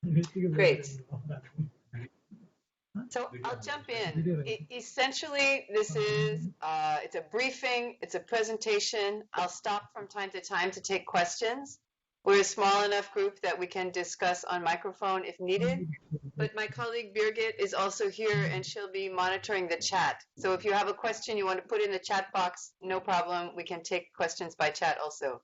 Great. So I'll jump in. Essentially, this is it's a briefing, it's a presentation. I'll stop from time to take questions. We're a small enough group that we can discuss on microphone if needed. But my colleague Birgit is also here and she'll be monitoring the chat. So if you have a question you want to put in the chat box, no problem. We can take questions by chat also.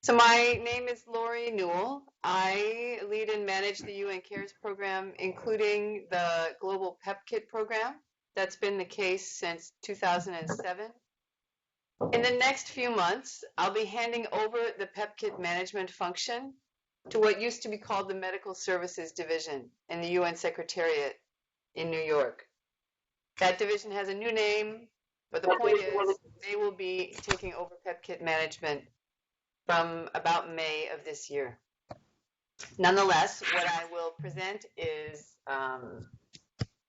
So my name is Lori Newell. I lead and manage the UN Cares program, including the global PEP Kit program. That's been the case since 2007. In the next few months, I'll be handing over the PEP Kit management function to what used to be called the Medical Services Division in the UN Secretariat in New York. That division has a new name, but the point is they will be taking over PEP Kit management from about May of this year. Nonetheless, what I will present is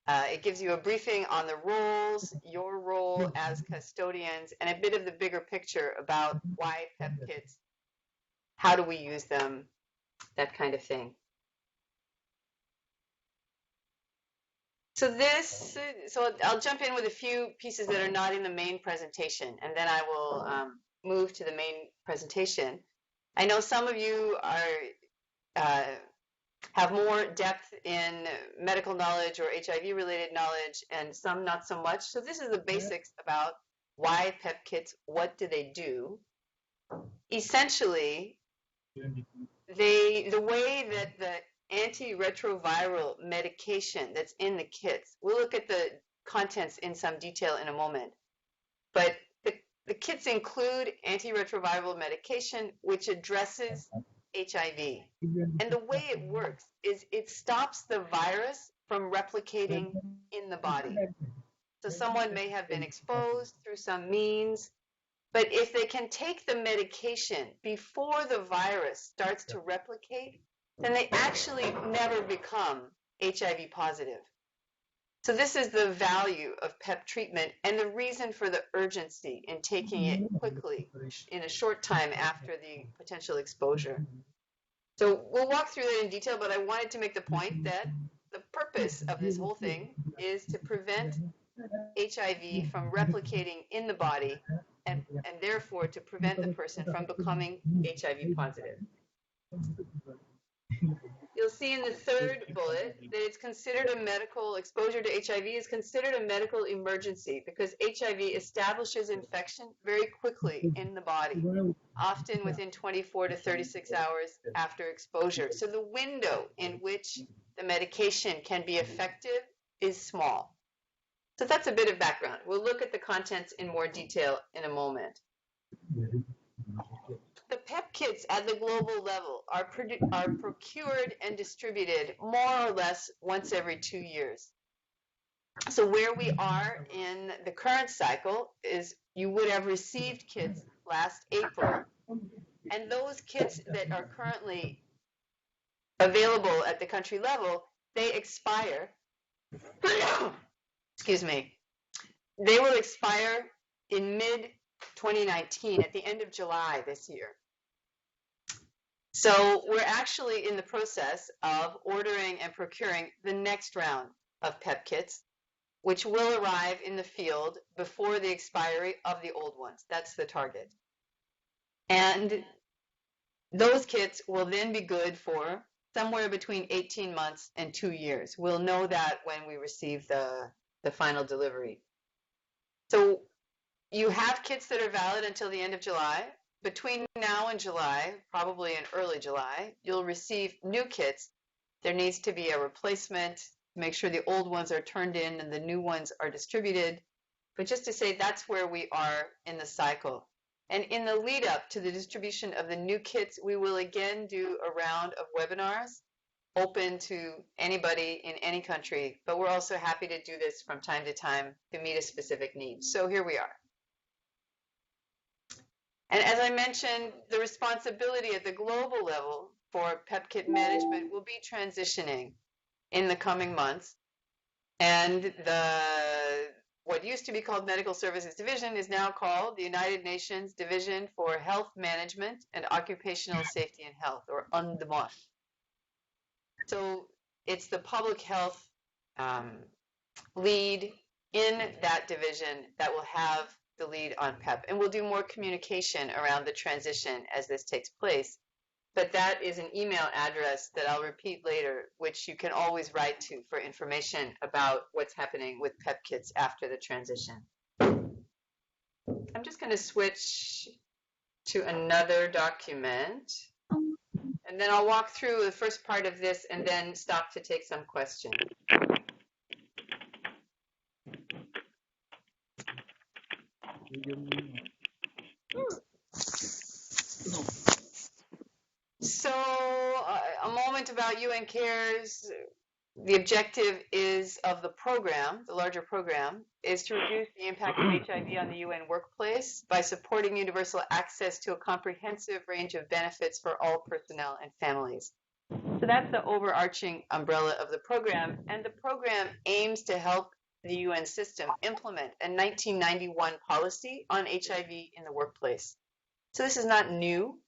it gives you a briefing on the roles, your role as custodians, and a bit of the bigger picture about why PEP Kits, how do we use them, that kind of thing. So I'll jump in with a few pieces that are not in the main presentation, and then I will move to the main presentation. I know some of you are have more depth in medical knowledge or HIV-related knowledge, and some not so much. So this is the basics about why PEP kits, what do they do? Essentially, the way that the antiretroviral medication that's in the kits, we'll look at the contents in some detail in a moment, but the kits include antiretroviral medication, which addresses HIV. And the way it works is it stops the virus from replicating in the body. So someone may have been exposed through some means, but if they can take the medication before the virus starts to replicate, then they actually never become HIV positive. So this is the value of PEP treatment and the reason for the urgency in taking it quickly in a short time after the potential exposure. So we'll walk through that in detail, but I wanted to make the point that the purpose of this whole thing is to prevent HIV from replicating in the body and therefore to prevent the person from becoming HIV positive. You'll see in the third bullet that it's considered a medical exposure to HIV is considered a medical emergency because HIV establishes infection very quickly in the body, often within 24 to 36 hours after exposure. So the window in which the medication can be effective is small. So that's a bit of background. We'll look at the contents in more detail in a moment. The PEP kits at the global level are procured and distributed more or less once every 2 years. So where we are in the current cycle is you would have received kits last April, and those kits that are currently available at the country level, they expire. Excuse me. They will expire in mid-2019, at the end of July this year. So we're actually in the process of ordering and procuring the next round of PEP kits, which will arrive in the field before the expiry of the old ones. That's the target. And those kits will then be good for somewhere between 18 months and 2 years. We'll know that when we receive the final delivery. So you have kits that are valid until the end of July. Between now and July, probably in early July, you'll receive new kits. There needs to be a replacement to make sure the old ones are turned in and the new ones are distributed. But just to say that's where we are in the cycle. And in the lead up to the distribution of the new kits, we will again do a round of webinars open to anybody in any country. But we're also happy to do this from time to time to meet a specific need. So here we are. And as I mentioned, the responsibility at the global level for PEP Kit management will be transitioning in the coming months. And what used to be called Medical Services Division is now called the United Nations Division for Health Management and Occupational Safety and Health, or UNDMOS. So it's the public health lead in that division that will have the lead on PEP. And we'll do more communication around the transition as this takes place. But that is an email address that I'll repeat later, which you can always write to for information about what's happening with PEP kits after the transition. I'm just going to switch to another document, and then I'll walk through the first part of this and then stop to take some questions. So a moment about UN Cares. The objective of the program, the larger program, is to reduce the impact of HIV on the UN workplace by supporting universal access to a comprehensive range of benefits for all personnel and families. So that's the overarching umbrella of the program, and the program aims to help the UN system implement a 1991 policy on HIV in the workplace. So this is not new.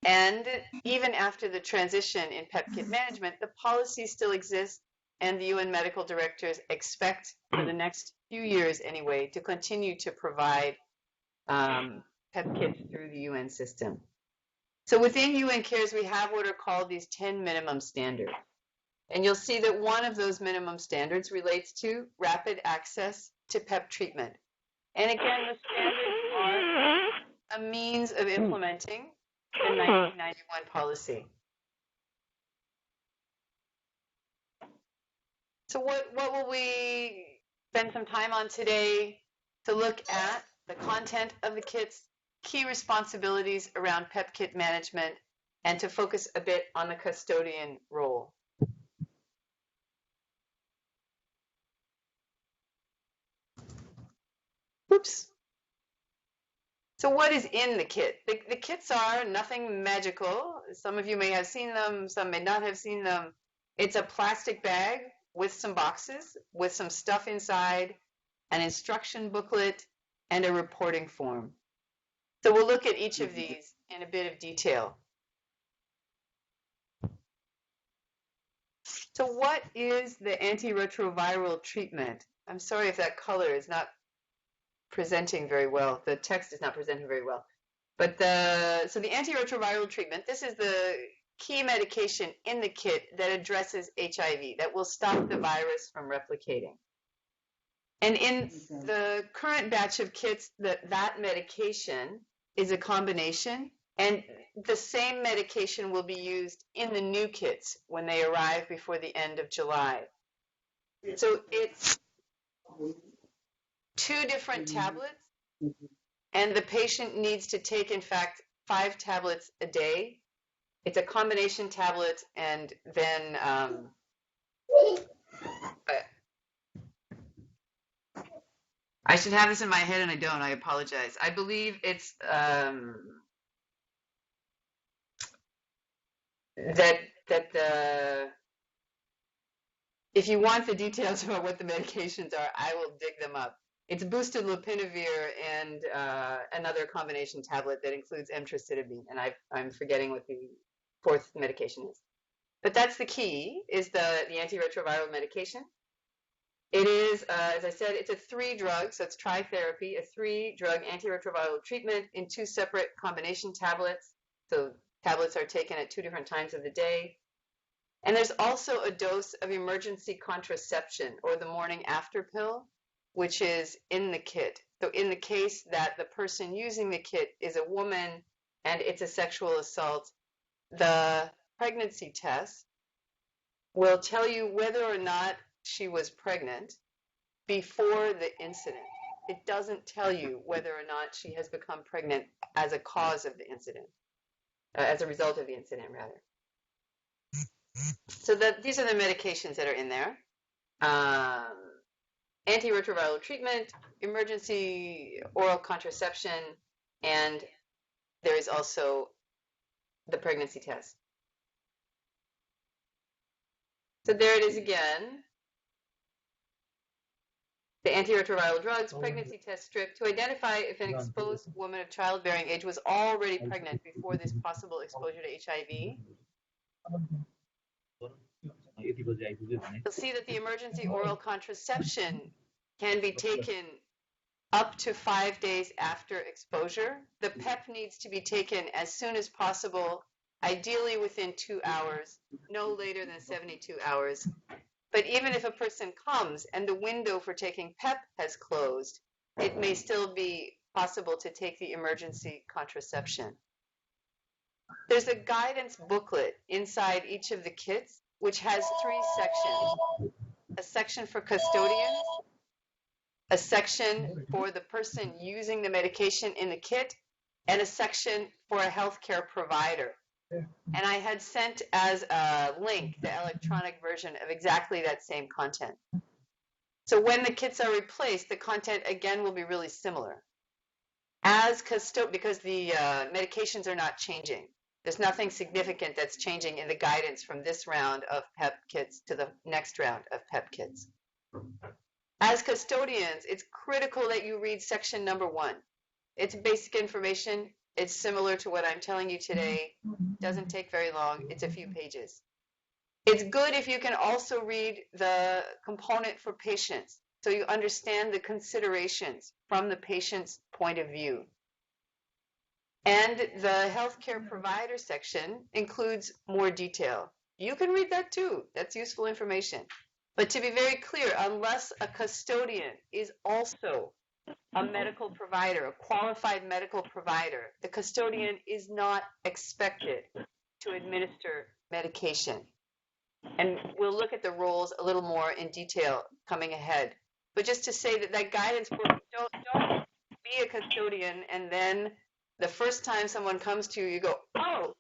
And even after the transition in PEP Kit management, the policy still exists, and the UN medical directors expect for the next few years anyway to continue to provide PEP kits through the UN system. So within UN Cares, we have what are called these 10 minimum standards. And you'll see that one of those minimum standards relates to rapid access to PEP treatment. And again, the standards are a means of implementing the 1991 policy. So what will we spend some time on today? To look at the content of the kits, key responsibilities around PEP kit management, and to focus a bit on the custodian role. Oops. So what is in the kit? The kits are nothing magical. Some of you may have seen them, some may not have seen them. It's a plastic bag with some boxes, with some stuff inside, an instruction booklet, and a reporting form. So we'll look at each of these in a bit of detail. So what is the antiretroviral treatment? I'm sorry if that color is not presenting very well. The text is not presenting very well. But the antiretroviral treatment, this is the key medication in the kit that addresses HIV, that will stop the virus from replicating. And in the current batch of kits, that medication is a combination, and the same medication will be used in the new kits when they arrive before the end of July. So it's 2 different tablets, and the patient needs to take, in fact, 5 tablets a day. It's a combination tablet, and then I should have this in my head, and I don't. I apologize. I believe it's if you want the details about what the medications are, I will dig them up. It's boosted lopinavir and another combination tablet that includes emtricitabine, and I'm forgetting what the 4th medication is. But that's the key, is the antiretroviral medication. It is, as I said, it's a 3-drug, so it's tritherapy, a 3-drug antiretroviral treatment in 2 separate combination tablets. So tablets are taken at 2 different times of the day. And there's also a dose of emergency contraception, or the morning after pill, which is in the kit. So in the case that the person using the kit is a woman and it's a sexual assault, the pregnancy test will tell you whether or not she was pregnant before the incident. It doesn't tell you whether or not she has become pregnant as a cause of the incident, as a result of the incident, rather. So these are the medications that are in there. Antiretroviral treatment, emergency oral contraception, and there is also the pregnancy test. So there it is again. The antiretroviral drugs, pregnancy test strip, to identify if an exposed woman of childbearing age was already pregnant before this possible exposure to HIV. You'll see that the emergency oral contraception can be taken up to 5 days after exposure. The PEP needs to be taken as soon as possible, ideally within 2 hours, no later than 72 hours. But even if a person comes and the window for taking PEP has closed, it may still be possible to take the emergency contraception. There's a guidance booklet inside each of the kits, which has 3 sections. A section for custodians, a section for the person using the medication in the kit, and a section for a healthcare provider. And I had sent as a link the electronic version of exactly that same content. So when the kits are replaced, the content again will be really similar. Because the medications are not changing. There's nothing significant that's changing in the guidance from this round of PEP kits to the next round of PEP kits. As custodians, it's critical that you read section number 1. It's basic information. It's similar to what I'm telling you today. Doesn't take very long. It's a few pages. It's good if you can also read the component for patients, so you understand the considerations from the patient's point of view. And the healthcare provider section includes more detail. You can read that too. That's useful information. But to be very clear, unless a custodian is also a medical provider, a qualified medical provider, the custodian is not expected to administer medication. And we'll look at the roles a little more in detail coming ahead. But just to say that guidance book, don't be a custodian and then the first time someone comes to you, you go, oh,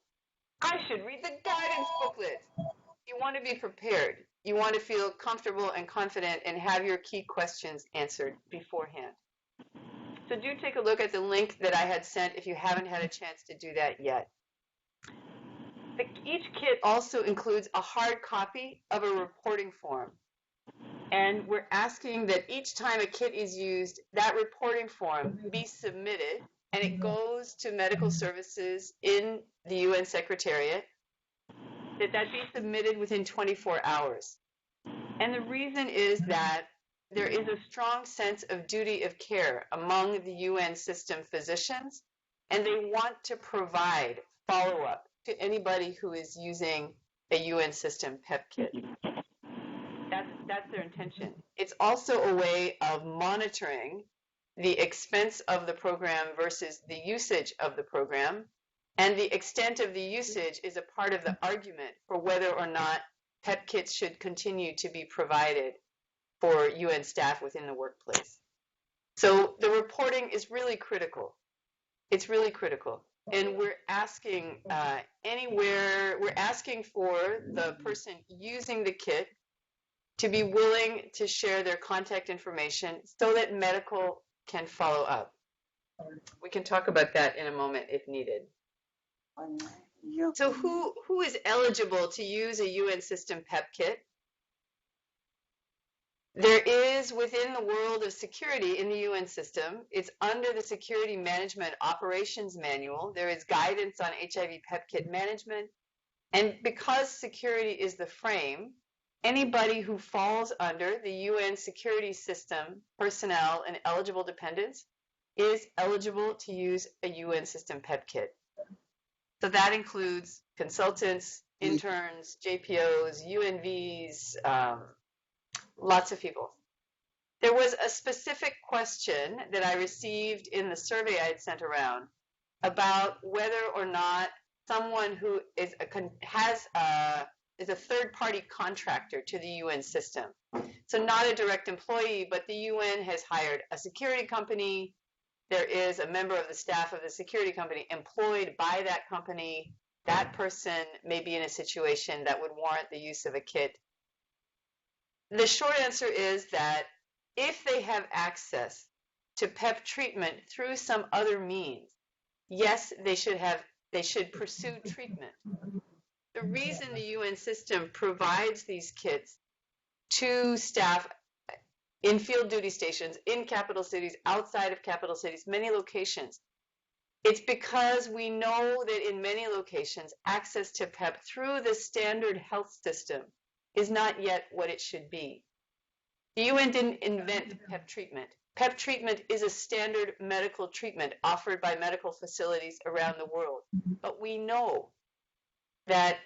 I should read the guidance booklet. You want to be prepared. You want to feel comfortable and confident and have your key questions answered beforehand. So do take a look at the link that I had sent if you haven't had a chance to do that yet. Each kit also includes a hard copy of a reporting form. And we're asking that each time a kit is used, that reporting form be submitted, and it goes to medical services in the UN Secretariat, that be submitted within 24 hours. And the reason is that there is a strong sense of duty of care among the UN system physicians, and they want to provide follow-up to anybody who is using a UN system PEP kit. That's their intention. It's also a way of monitoring the expense of the program versus the usage of the program, and the extent of the usage is a part of the argument for whether or not PEP kits should continue to be provided for UN staff within the workplace. So the reporting is really critical. It's really critical. And we're asking we're asking for the person using the kit to be willing to share their contact information so that medical can follow up. We can talk about that in a moment if needed. So who is eligible to use a UN system PEP kit? There is, within the world of security in the UN system, it's under the Security Management Operations Manual. There is guidance on HIV PEP Kit management. And because security is the frame, anybody who falls under the UN security system, personnel, and eligible dependents is eligible to use a UN system PEP kit. So that includes consultants, interns, JPOs, UNVs, lots of people. There was a specific question that I received in the survey I had sent around about whether or not someone who is a third-party contractor to the UN system. So not a direct employee, but the UN has hired a security company. There is a member of the staff of the security company employed by that company. That person may be in a situation that would warrant the use of a kit. The short answer is that if they have access to PEP treatment through some other means, yes, they should pursue treatment. The reason the UN system provides these kits to staff in field duty stations, in capital cities, outside of capital cities, many locations, it's because we know that in many locations, access to PEP through the standard health system is not yet what it should be. The UN didn't invent PEP treatment. PEP treatment is a standard medical treatment offered by medical facilities around the world. But we know that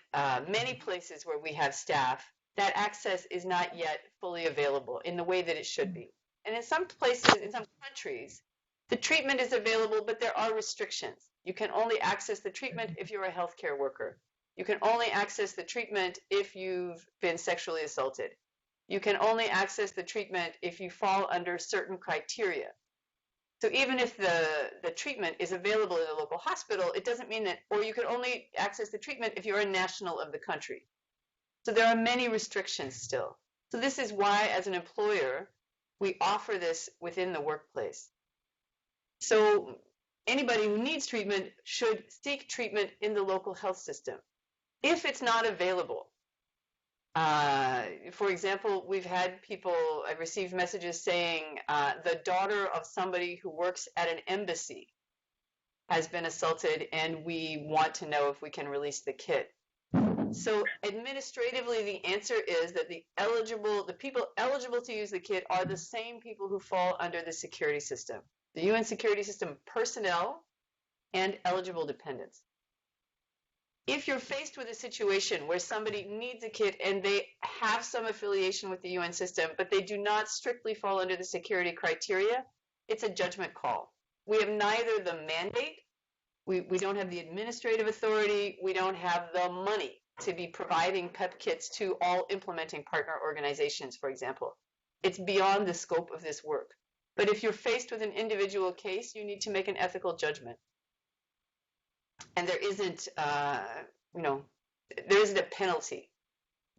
many places where we have staff, that access is not yet fully available in the way that it should be. And in some places, in some countries, the treatment is available, but there are restrictions. You can only access the treatment if you're a healthcare worker. You can only access the treatment if you've been sexually assaulted. You can only access the treatment if you fall under certain criteria. So even if the treatment is available in a local hospital, it doesn't mean that, or you can only access the treatment if you're a national of the country. So there are many restrictions still. So this is why, as an employer, we offer this within the workplace. So anybody who needs treatment should seek treatment in the local health system. If it's not available, for example, I've received messages saying the daughter of somebody who works at an embassy has been assaulted and we want to know if we can release the kit. So administratively, the answer is that the people eligible to use the kit are the same people who fall under the security system, the UN security system personnel and eligible dependents. If you're faced with a situation where somebody needs a kit and they have some affiliation with the UN system, but they do not strictly fall under the security criteria, it's a judgment call. We have neither the mandate, we don't have the administrative authority, we don't have the money to be providing PEP kits to all implementing partner organizations, for example. It's beyond the scope of this work. But if you're faced with an individual case, you need to make an ethical judgment. And there isn't, there isn't a penalty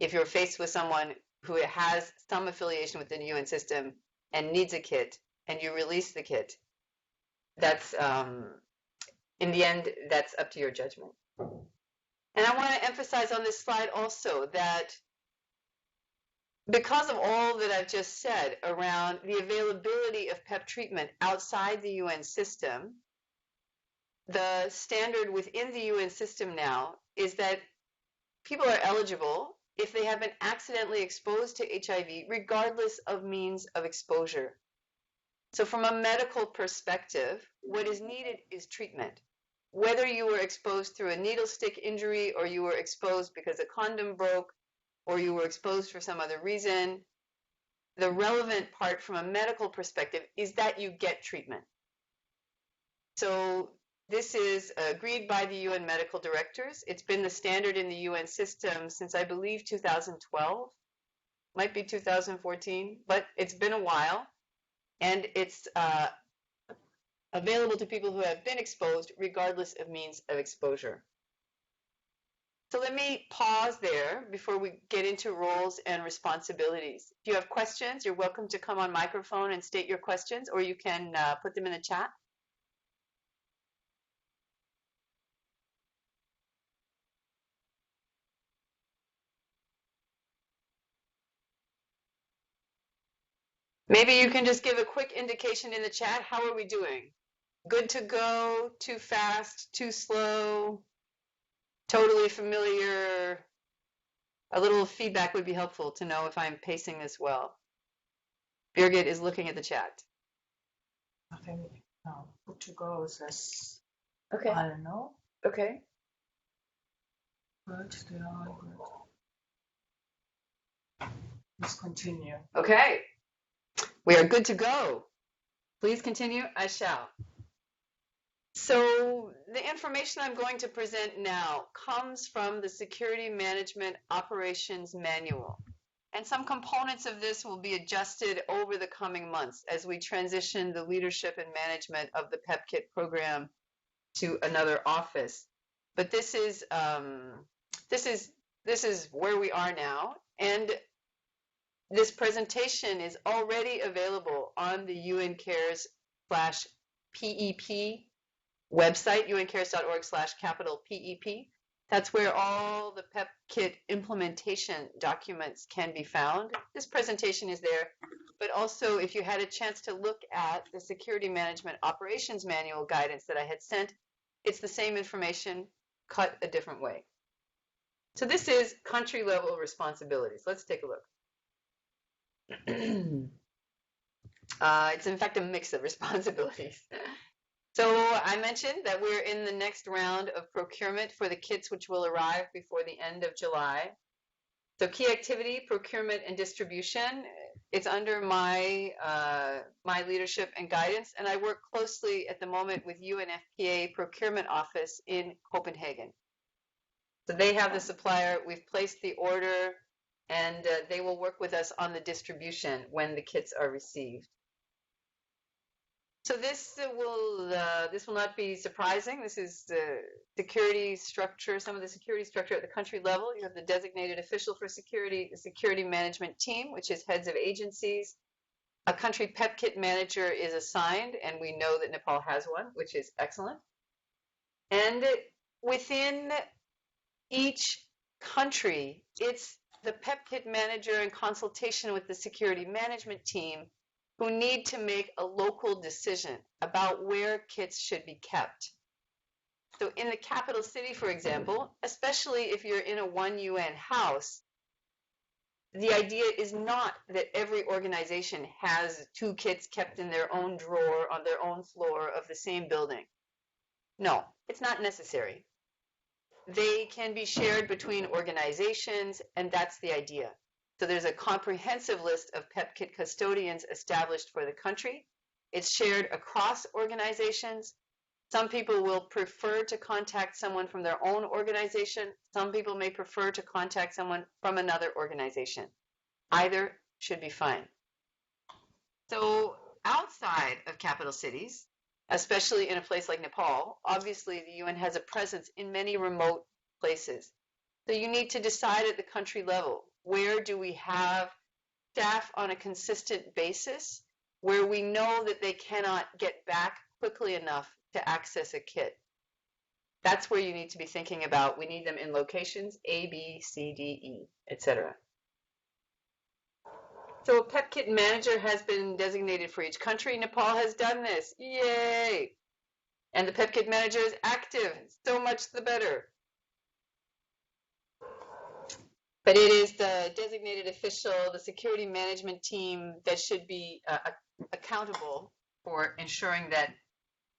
if you're faced with someone who has some affiliation with the UN system and needs a kit, and you release the kit. That's, in the end, that's up to your judgment. And I want to emphasize on this slide also that because of all that I've just said around the availability of PEP treatment outside the UN system, the standard within the UN system now is that people are eligible if they have been accidentally exposed to HIV, regardless of means of exposure. So from a medical perspective, what is needed is treatment. Whether you were exposed through a needle stick injury, or you were exposed because a condom broke, or you were exposed for some other reason, the relevant part from a medical perspective is that you get treatment. So this is agreed by the UN medical directors. It's been the standard in the UN system since, I believe, 2012. Might be 2014, but it's been a while. And it's available to people who have been exposed, regardless of means of exposure. So let me pause there before we get into roles and responsibilities. If you have questions, you're welcome to come on microphone and state your questions, or you can put them in the chat. Maybe you can just give a quick indication in the chat. How are we doing? Good to go, too fast, too slow, totally familiar? A little feedback would be helpful to know if I'm pacing this well. Birgit is looking at the chat. I think good to go is less. Okay. I don't know. Okay. Good, they are good. Let's continue. Okay. We are good to go. Please continue. I shall. So the information I'm going to present now comes from the Security Management Operations Manual. And some components of this will be adjusted over the coming months as we transition the leadership and management of the PEP Kit program to another office. But this is where we are now, and this presentation is already available on the UN Cares/PEP website, uncares.org/PEP. That's where all the PEP Kit implementation documents can be found. This presentation is there, but also if you had a chance to look at the Security Management Operations Manual guidance that I had sent, it's the same information cut a different way. So this is country level responsibilities. Let's take a look. It's in fact a mix of responsibilities. So I mentioned that we're in the next round of procurement for the kits, which will arrive before the end of July. So key activity, procurement and distribution. It's under my my leadership and guidance, and I work closely at the moment with UNFPA Procurement Office in Copenhagen. So they have the supplier, we've placed the order, and they will work with us on the distribution when the kits are received. So this will not be surprising. This is the security structure, some of the security structure at the country level. You have the designated official for security, the security management team, which is heads of agencies. A country PEP kit manager is assigned, and we know that Nepal has one, which is excellent. And within each country, it's the PEP kit manager in consultation with the security management team who need to make a local decision about where kits should be kept. So in the capital city, for example, especially if you're in a 1 UN house, the idea is not that every organization has 2 kits kept in their own drawer on their own floor of the same building. No, it's not necessary. They can be shared between organizations, and that's the idea. So there's a comprehensive list of PEP Kit custodians established for the country. It's shared across organizations. Some people will prefer to contact someone from their own organization. Some people may prefer to contact someone from another organization. Either should be fine. So outside of capital cities, especially in a place like Nepal, obviously the UN has a presence in many remote places. So you need to decide at the country level, where do we have staff on a consistent basis where we know that they cannot get back quickly enough to access a kit? That's where you need to be thinking about. We need them in locations A, B, C, D, E, etc. So a PEP kit manager has been designated for each country. Nepal has done this. Yay! And the PEP kit manager is active. So much the better. But it is the designated official, the security management team that should be accountable for ensuring that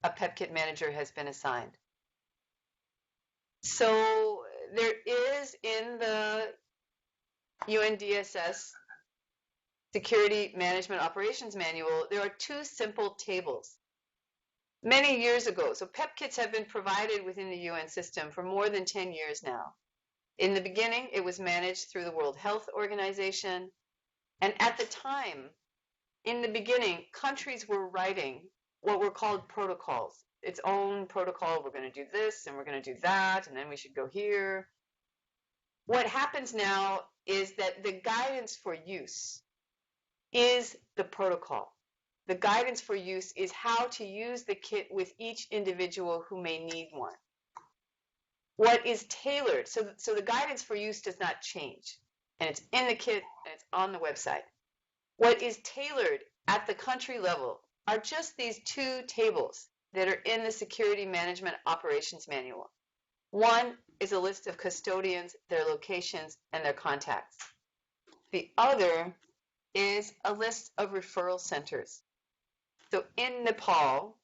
a PEP kit manager has been assigned. So there is in the UNDSS Security Management Operations Manual, there are 2 simple tables. Many years ago, so PEP kits have been provided within the UN system for more than 10 years now. In the beginning, it was managed through the World Health Organization. And at the time, in the beginning, countries were writing what were called protocols. Its own protocol, we're going to do this and we're going to do that, and then we should go here. What happens now is that the guidance for use is the protocol. The guidance for use is how to use the kit with each individual who may need one. What is tailored, so the guidance for use does not change, and it's in the kit and it's on the website. What is tailored at the country level are just these 2 tables that are in the Security Management Operations Manual. One is a list of custodians, their locations, and their contacts. The other is a list of referral centers. So in Nepal,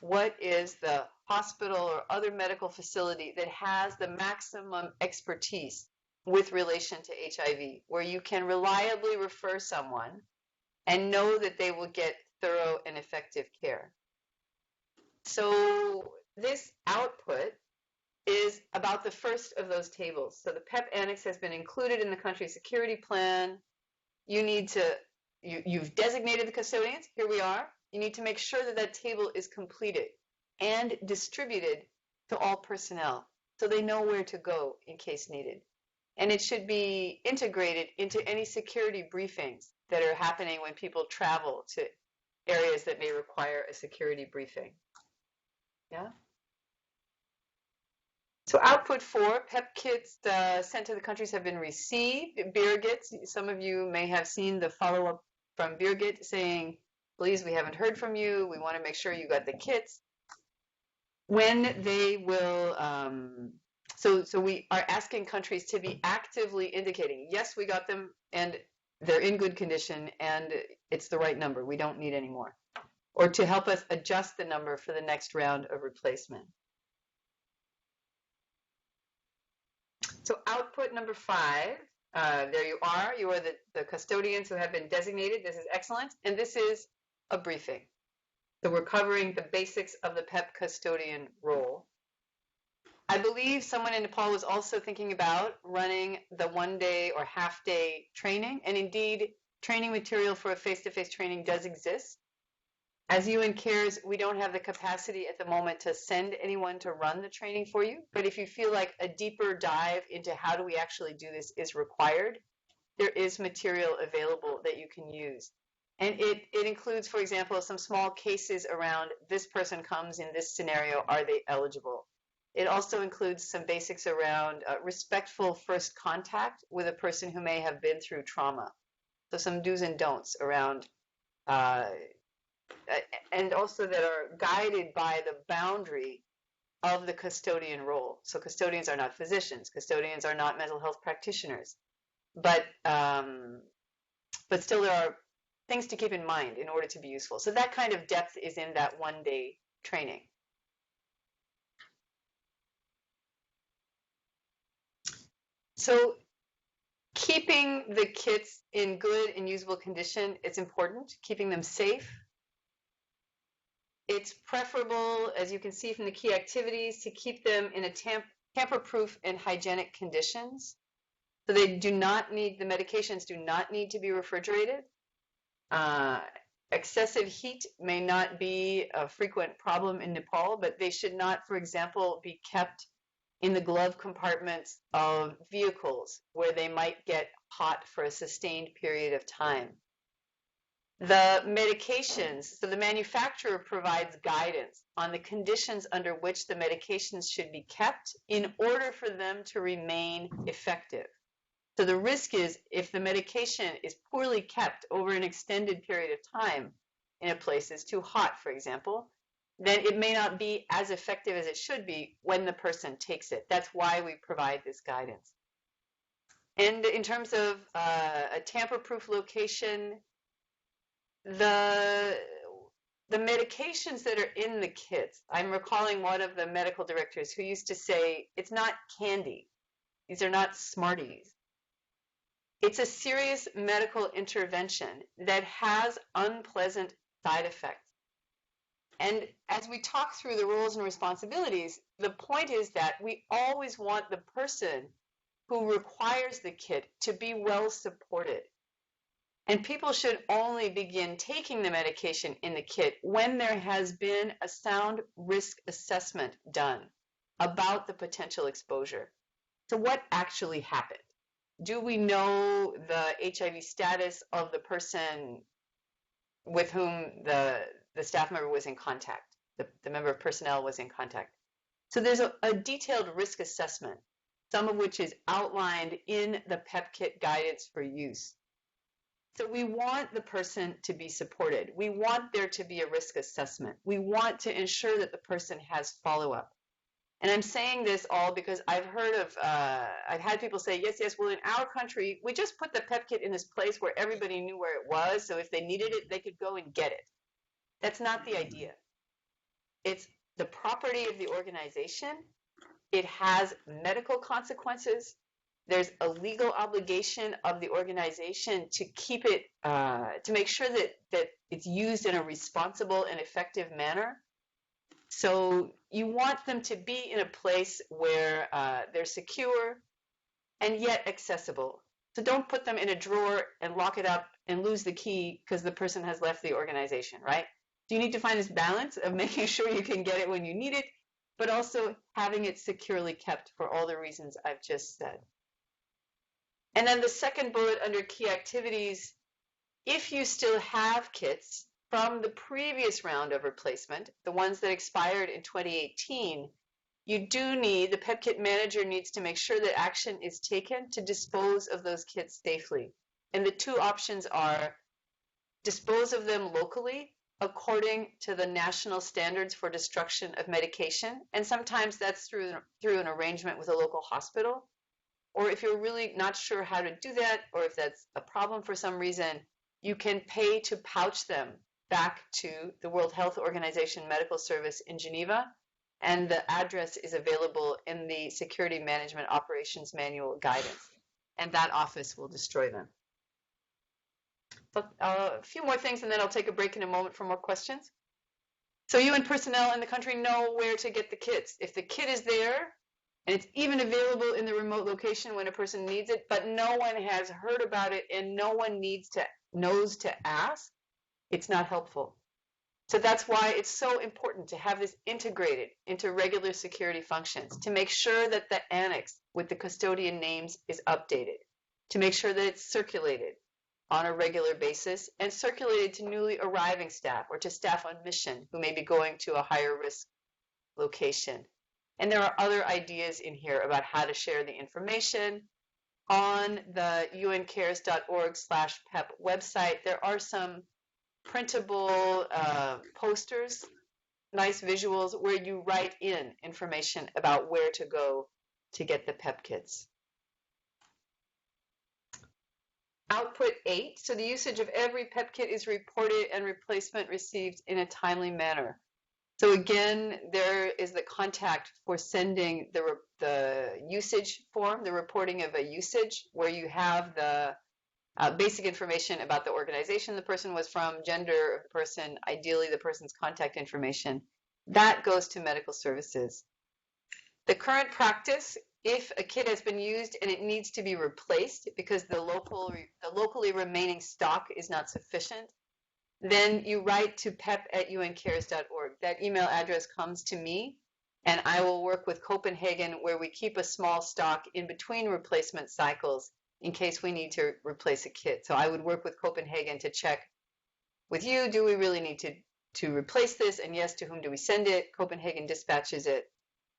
what is the hospital or other medical facility that has the maximum expertise with relation to HIV, where you can reliably refer someone and know that they will get thorough and effective care? So this output is about the first of those tables. So the PEP Annex has been included in the country security plan. You need to, you've designated the custodians, here we are. You need to make sure that that table is completed and distributed to all personnel so they know where to go in case needed. And it should be integrated into any security briefings that are happening when people travel to areas that may require a security briefing. Yeah. So output 4, PEP kits sent to the countries have been received. Birgit, some of you may have seen the follow-up from Birgit saying, please, we haven't heard from you. We want to make sure you got the kits. When they will So we are asking countries to be actively indicating, yes, we got them and they're in good condition and it's the right number. We don't need any more. Or to help us adjust the number for the next round of replacement. So output number 5, there you are. You are the custodians who have been designated. This is excellent. And this is a briefing. So we're covering the basics of the PEP custodian role. I believe someone in Nepal was also thinking about running the one-day or half-day training. And indeed, training material for a face-to-face training does exist. As UN Cares, we don't have the capacity at the moment to send anyone to run the training for you. But if you feel like a deeper dive into how do we actually do this is required, there is material available that you can use. And it includes, for example, some small cases around this person comes in this scenario, are they eligible? It also includes some basics around respectful first contact with a person who may have been through trauma. So some do's and don'ts around, and also that are guided by the boundary of the custodian role. So custodians are not physicians. Custodians are not mental health practitioners. But still there are things to keep in mind in order to be useful. So that kind of depth is in that one-day training. So keeping the kits in good and usable condition is important, keeping them safe. It's preferable, as you can see from the key activities, to keep them in a tamper-proof and hygienic conditions. So they do not need, the medications do not need to be refrigerated. Excessive heat may not be a frequent problem in Nepal, but they should not, for example, be kept in the glove compartments of vehicles where they might get hot for a sustained period of time. The medications, so the manufacturer provides guidance on the conditions under which the medications should be kept in order for them to remain effective. So the risk is if the medication is poorly kept over an extended period of time in a place that's too hot, for example, then it may not be as effective as it should be when the person takes it. That's why we provide this guidance. And in terms of a tamper-proof location, the medications that are in the kits, I'm recalling one of the medical directors who used to say, it's not candy. These are not Smarties. It's a serious medical intervention that has unpleasant side effects. And as we talk through the roles and responsibilities, the point is that we always want the person who requires the kit to be well supported. And people should only begin taking the medication in the kit when there has been a sound risk assessment done about the potential exposure. So what actually happened? Do we know the HIV status of the person with whom the staff member was in contact, the member of personnel was in contact? So there's a detailed risk assessment, some of which is outlined in the PEP Kit guidance for use. So we want the person to be supported. We want there to be a risk assessment. We want to ensure that the person has follow-up. And I'm saying this all because I've heard of, I've had people say, yes, well, in our country, we just put the PEP kit in this place where everybody knew where it was, so if they needed it, they could go and get it. That's not the idea. It's the property of the organization. It has medical consequences. There's a legal obligation of the organization to keep it, to make sure that it's used in a responsible and effective manner. So you want them to be in a place where they're secure and yet accessible. So don't put them in a drawer and lock it up and lose the key because the person has left the organization, right? So you need to find this balance of making sure you can get it when you need it, but also having it securely kept for all the reasons I've just said. And then the second bullet under key activities, if you still have kits from the previous round of replacement, the ones that expired in 2018, you do need, the PEP Kit manager needs to make sure that action is taken to dispose of those kits safely. And the two options are dispose of them locally according to the national standards for destruction of medication. And sometimes that's through an arrangement with a local hospital. Or if you're really not sure how to do that, or if that's a problem for some reason, you can pay to pouch them back to the World Health Organization Medical Service in Geneva. And the address is available in the Security Management Operations Manual guidance. And that office will destroy them. So, a few more things, and then I'll take a break in a moment for more questions. So you and personnel in the country know where to get the kits. If the kit is there, and it's even available in the remote location when a person needs it, but no one has heard about it and no one knows to ask, it's not helpful. So that's why it's so important to have this integrated into regular security functions, to make sure that the annex with the custodian names is updated, to make sure that it's circulated on a regular basis and circulated to newly arriving staff or to staff on mission who may be going to a higher risk location. And there are other ideas in here about how to share the information. On the uncares.org/PEP website, there are some printable posters, nice visuals, where you write in information about where to go to get the PEP kits. Output 8, so the usage of every PEP kit is reported and replacement received in a timely manner. So again, there is the contact for sending the usage form, the reporting of a usage, where you have the basic information about the organization the person was from, gender of the person, ideally the person's contact information. That goes to medical services. The current practice, if a kit has been used and it needs to be replaced because the locally remaining stock is not sufficient, then you write to pep@uncares.org. That email address comes to me, and I will work with Copenhagen, where we keep a small stock in between replacement cycles in case we need to replace a kit. So I would work with Copenhagen to check with you, do we really need to replace this? And yes, to whom do we send it? Copenhagen dispatches it.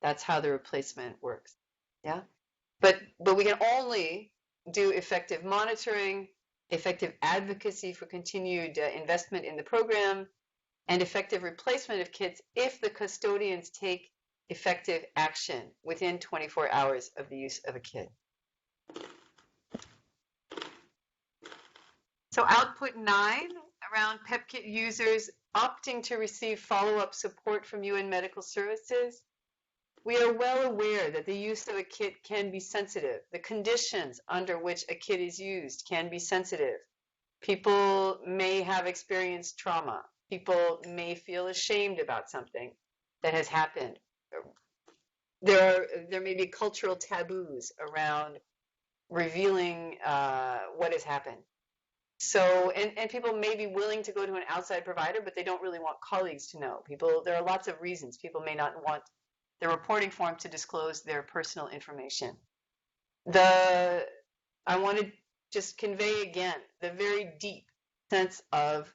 That's how the replacement works. Yeah, but we can only do effective monitoring, effective advocacy for continued investment in the program, and effective replacement of kits if the custodians take effective action within 24 hours of the use of a kit. So output 9, around PEP Kit users opting to receive follow-up support from UN Medical Services. We are well aware that the use of a kit can be sensitive. The conditions under which a kit is used can be sensitive. People may have experienced trauma. People may feel ashamed about something that has happened. There may be cultural taboos around revealing what has happened. So, and people may be willing to go to an outside provider, but they don't really want colleagues to know. There are lots of reasons people may not want the reporting form to disclose their personal information. I want to just convey again the very deep sense of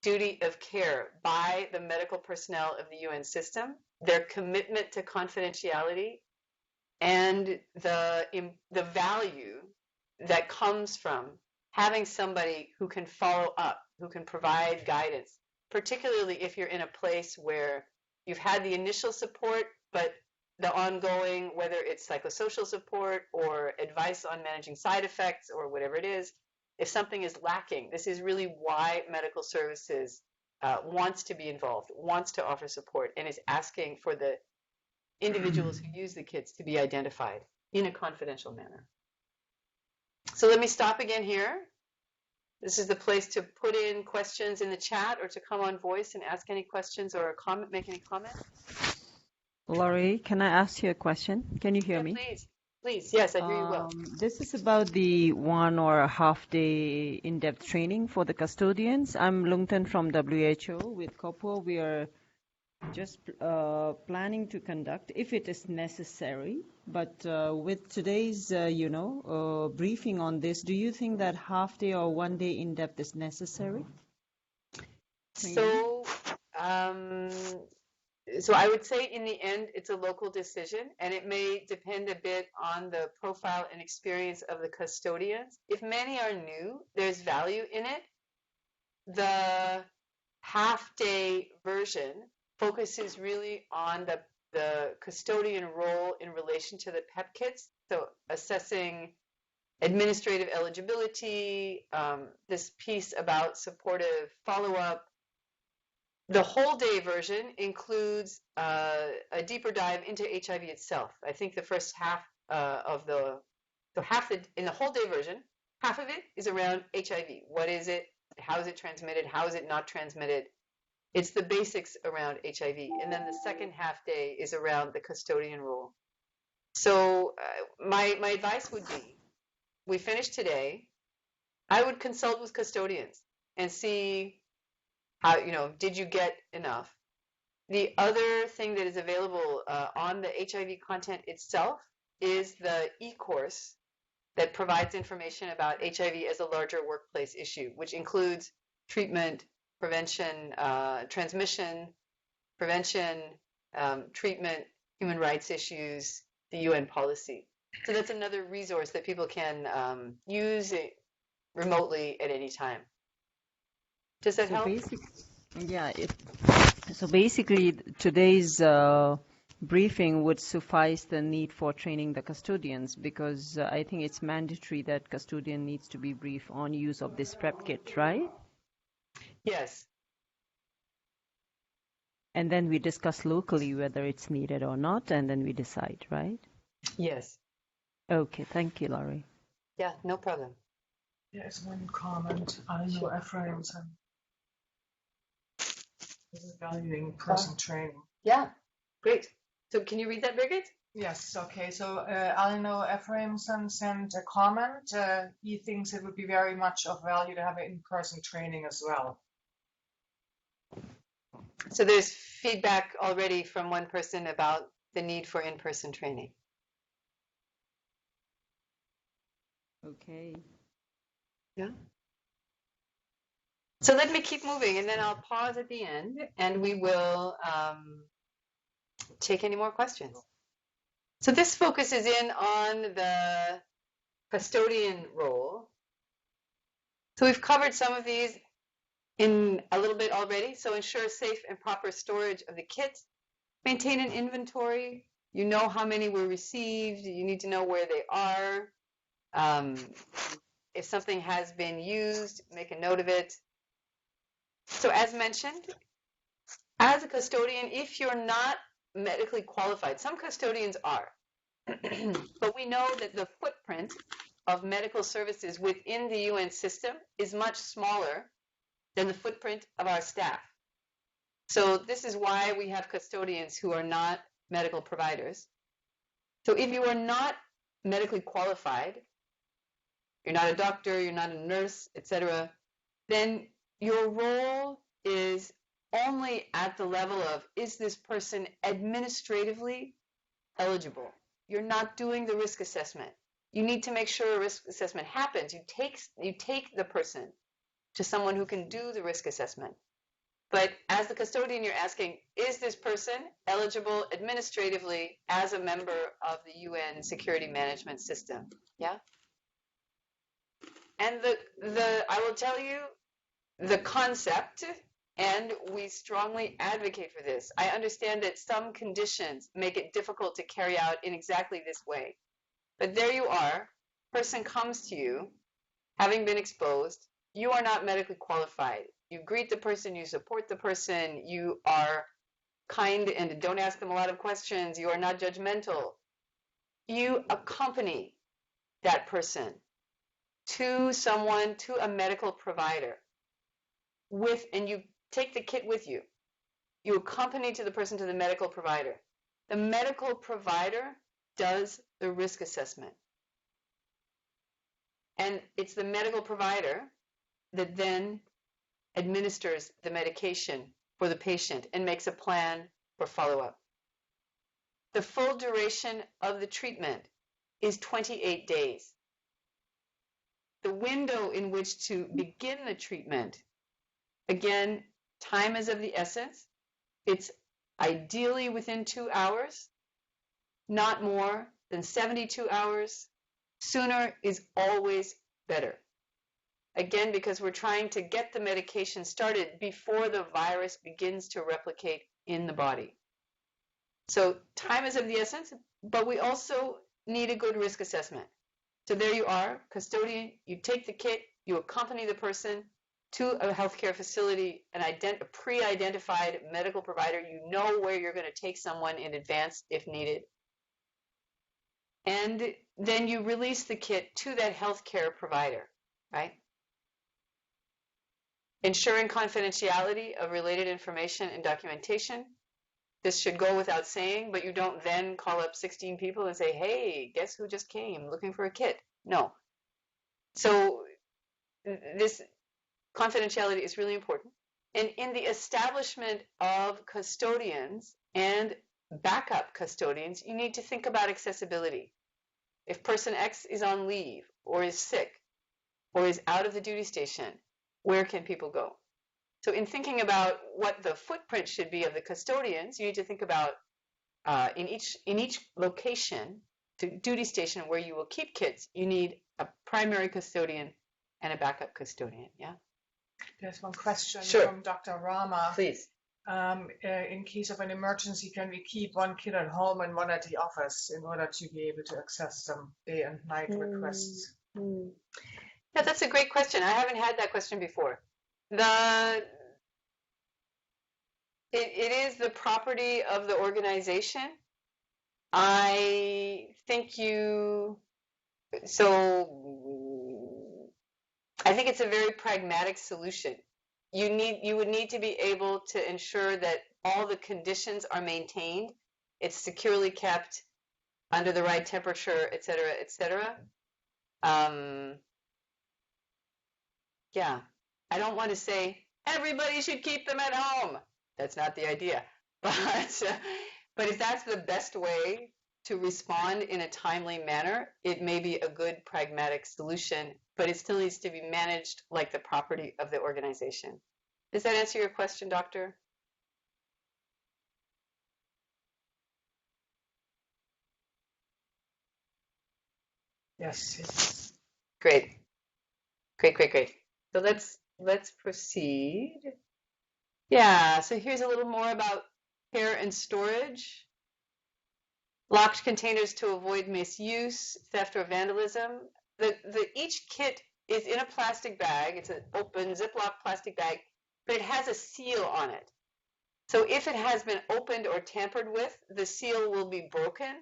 duty of care by the medical personnel of the UN system, their commitment to confidentiality, and the value that comes from having somebody who can follow up, who can provide guidance, particularly if you're in a place where you've had the initial support, but the ongoing, whether it's psychosocial support or advice on managing side effects or whatever it is, if something is lacking, this is really why medical services wants to be involved, wants to offer support, and is asking for the individuals who use the kits to be identified in a confidential manner. So let me stop again here. This is the place to put in questions in the chat or to come on voice and ask any questions or make any comment. Laurie, can I ask you a question? Can you hear me? Please. Yes, I hear you well. This is about the 1 or a half day in-depth training for the custodians. I'm Lungten from WHO. With COPO, we are just planning to conduct, if it is necessary. But with today's, briefing on this, do you think that half day or 1 day in-depth is necessary? So I would say in the end, it's a local decision, and it may depend a bit on the profile and experience of the custodians. If many are new, there's value in it. The half-day version focuses really on the custodian role in relation to the PEP kits. So assessing administrative eligibility, this piece about supportive follow-up. The whole day version includes a deeper dive into HIV itself. I think the first half in the whole day version, half of it is around HIV. What is it? How is it transmitted? How is it not transmitted? It's the basics around HIV. And then the second half day is around the custodian role. So my advice would be, we finish today, I would consult with custodians and see how, did you get enough? The other thing that is available on the HIV content itself is the e-course that provides information about HIV as a larger workplace issue, which includes treatment, prevention, transmission, prevention, treatment, human rights issues, the UN policy. So that's another resource that people can use remotely at any time. Does that help? So basically, today's briefing would suffice the need for training the custodians, because I think it's mandatory that custodian needs to be briefed on use of this PEP kit, right? Yes. And then we discuss locally whether it's needed or not, and then we decide, right? Yes. Okay, thank you, Laurie. Yeah, no problem. There's one comment. I know Ephraimson is evaluating person training. Yeah, great. So can you read that, Birgit? Yes, okay. So Alino Ephraimson sent a comment. He thinks it would be very much of value to have an in-person training as well. So there's feedback already from one person about the need for in-person training. Okay. Yeah. So let me keep moving, and then I'll pause at the end, and we will take any more questions. So this focuses in on the custodian role. So we've covered some of these in a little bit already. So ensure safe and proper storage of the kits. Maintain an inventory. You know how many were received. You need to know where they are. If something has been used, make a note of it. So as mentioned, as a custodian, if you're not medically qualified, some custodians are, but we know that the footprint of medical services within the UN system is much smaller than the footprint of our staff. So this is why we have custodians who are not medical providers. So if you are not medically qualified, you're not a doctor, you're not a nurse, etc., then your role is only at the level of, is this person administratively eligible? You're not doing the risk assessment. You need to make sure a risk assessment happens. You take the person to someone who can do the risk assessment. But as the custodian, you're asking, is this person eligible administratively as a member of the UN security management system? Yeah? And I will tell you the concept, and we strongly advocate for this. I understand that some conditions make it difficult to carry out in exactly this way. But there you are, person comes to you, having been exposed, you are not medically qualified. You greet the person, you support the person, you are kind and don't ask them a lot of questions, you are not judgmental. You accompany that person to someone, to a medical provider, and you take the kit with you. You accompany the person to the medical provider. The medical provider does the risk assessment. And it's the medical provider that then administers the medication for the patient and makes a plan for follow-up. The full duration of the treatment is 28 days. The window in which to begin the treatment, again, time is of the essence. It's ideally within 2 hours, not more than 72 hours. Sooner is always better. Again, because we're trying to get the medication started before the virus begins to replicate in the body. So time is of the essence, but we also need a good risk assessment. So there you are, custodian, you take the kit, you accompany the person to a healthcare facility, a pre-identified medical provider. You know where you're going to take someone in advance if needed. And then you release the kit to that healthcare provider, right? Ensuring confidentiality of related information and documentation. This should go without saying, but you don't then call up 16 people and say, hey, guess who just came looking for a kit? No. So this confidentiality is really important. And in the establishment of custodians and backup custodians, you need to think about accessibility. If person X is on leave or is sick or is out of the duty station, where can people go? So in thinking about what the footprint should be of the custodians, you need to think about in each location, the duty station where you will keep kits, you need a primary custodian and a backup custodian. Yeah. There's one question Sure. from Dr. Rama. Please. In case of an emergency, can we keep one kit at home and one at the office in order to be able to access some day and night requests? Yeah, that's a great question. I haven't had that question before. It is the property of the organization. I think I think it's a very pragmatic solution. You would need to be able to ensure that all the conditions are maintained. It's securely kept under the right temperature, et cetera, et cetera. Yeah, I don't want to say everybody should keep them at home. That's not the idea. But if that's the best way to respond in a timely manner, it may be a good pragmatic solution, but it still needs to be managed like the property of the organization. Does that answer your question, Doctor? Yes. Great. So let's proceed. Yeah, so here's a little more about care and storage. Locked containers to avoid misuse, theft, or vandalism. Each kit is in a plastic bag. It's an open Ziploc plastic bag, but it has a seal on it. So if it has been opened or tampered with, the seal will be broken,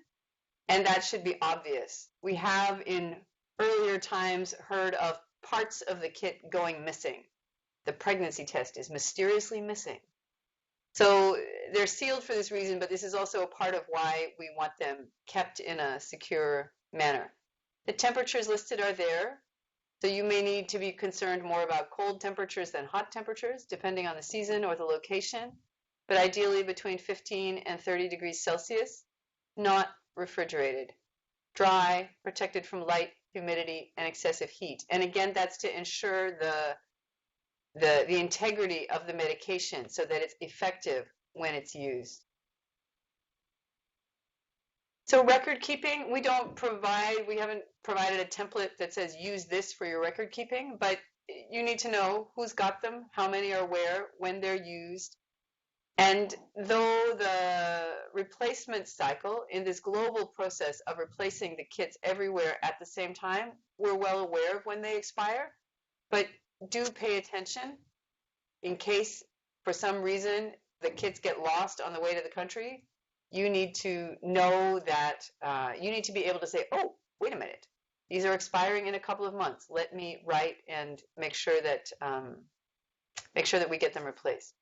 and that should be obvious. We have in earlier times heard of parts of the kit going missing. The pregnancy test is mysteriously missing. So they're sealed for this reason, but this is also a part of why we want them kept in a secure manner. The temperatures listed are there, so you may need to be concerned more about cold temperatures than hot temperatures, depending on the season or the location, but ideally between 15 and 30 degrees Celsius, not refrigerated. Dry, protected from light, humidity, and excessive heat. And again, that's to ensure the integrity of the medication so that it's effective when it's used. So record keeping, we haven't provided a template that says use this for your record keeping, but you need to know who's got them, how many are where, when they're used. And though the replacement cycle in this global process of replacing the kits everywhere at the same time, we're well aware of when they expire, but do pay attention in case for some reason the kits get lost on the way to the country. You need to know that you need to be able to say, oh, wait a minute, these are expiring in a couple of months. Let me write and make sure that we get them replaced.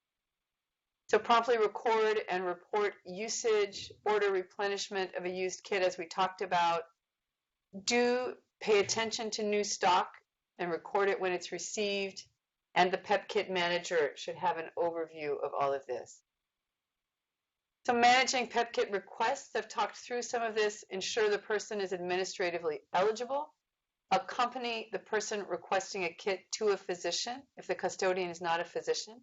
So promptly record and report usage, order replenishment of a used kit as we talked about. Do pay attention to new stock and record it when it's received. And the PEP Kit manager should have an overview of all of this. So managing PEP Kit requests, I've talked through some of this. Ensure the person is administratively eligible. Accompany the person requesting a kit to a physician if the custodian is not a physician.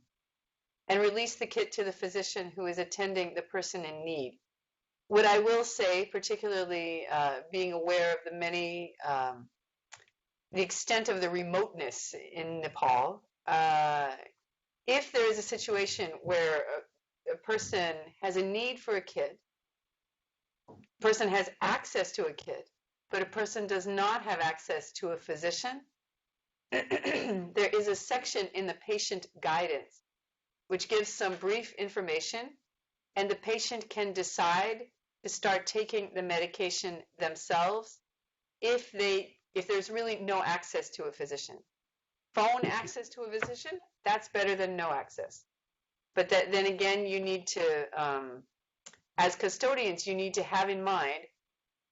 And release the kit to the physician who is attending the person in need. What I will say, particularly being aware of the many the extent of the remoteness in Nepal. If there is a situation where a person has a need for a kit, a person has access to a kit, but a person does not have access to a physician, there is a section in the patient guidance which gives some brief information, and the patient can decide to start taking the medication themselves if there's really no access to a physician. Phone access to a physician, that's better than no access. But then again, you need to, as custodians, you need to have in mind,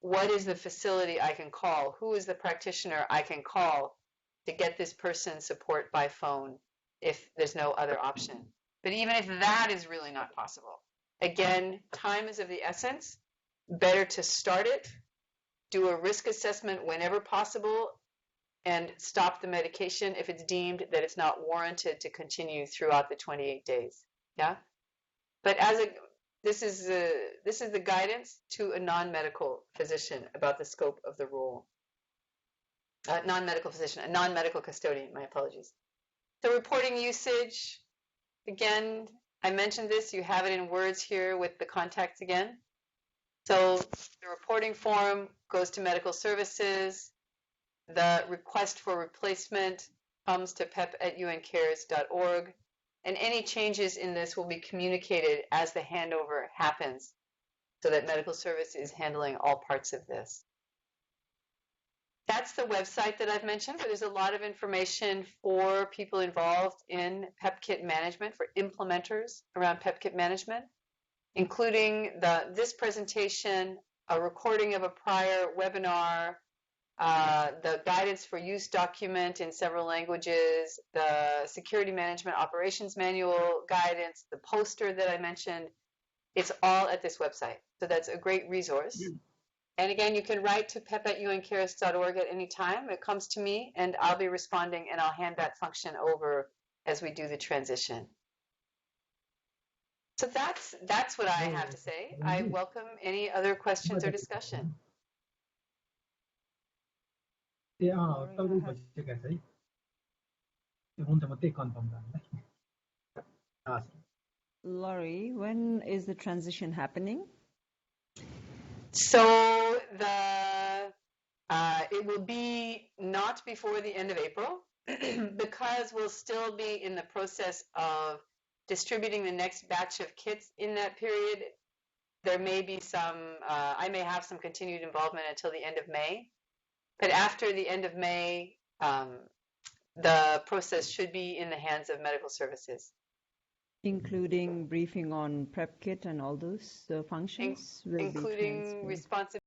what is the facility I can call? Who is the practitioner I can call to get this person support by phone if there's no other option? But even if that is really not possible, again, time is of the essence. Better to start it, do a risk assessment whenever possible, and stop the medication if it's deemed that it's not warranted to continue throughout the 28 days. Yeah, but this is the guidance to a non-medical physician about the scope of the role. Non-medical physician, a non-medical custodian. My apologies. The reporting usage. Again, I mentioned this. You have it in words here with the contacts again. So the reporting form goes to medical services. The request for replacement comes to pep@uncares.org. And any changes in this will be communicated as the handover happens so that medical service is handling all parts of this. That's the website that I've mentioned, but there's a lot of information for people involved in PEP Kit management, for implementers around PEP Kit management, including this presentation, a recording of a prior webinar, the guidance for use document in several languages, the security management operations manual guidance, the poster that I mentioned. It's all at this website. So that's a great resource. And again, you can write to pep@uncares.org at any time. It comes to me and I'll be responding, and I'll hand that function over as we do the transition. So that's what I have to say. I welcome any other questions or discussion. Laurie, when is the transition happening? So it will be not before the end of April because we'll still be in the process of distributing the next batch of kits in that period. There may be I may have some continued involvement until the end of May. But after the end of May, the process should be in the hands of medical services. Including briefing on PEP Kit and all those functions? Including responsibility.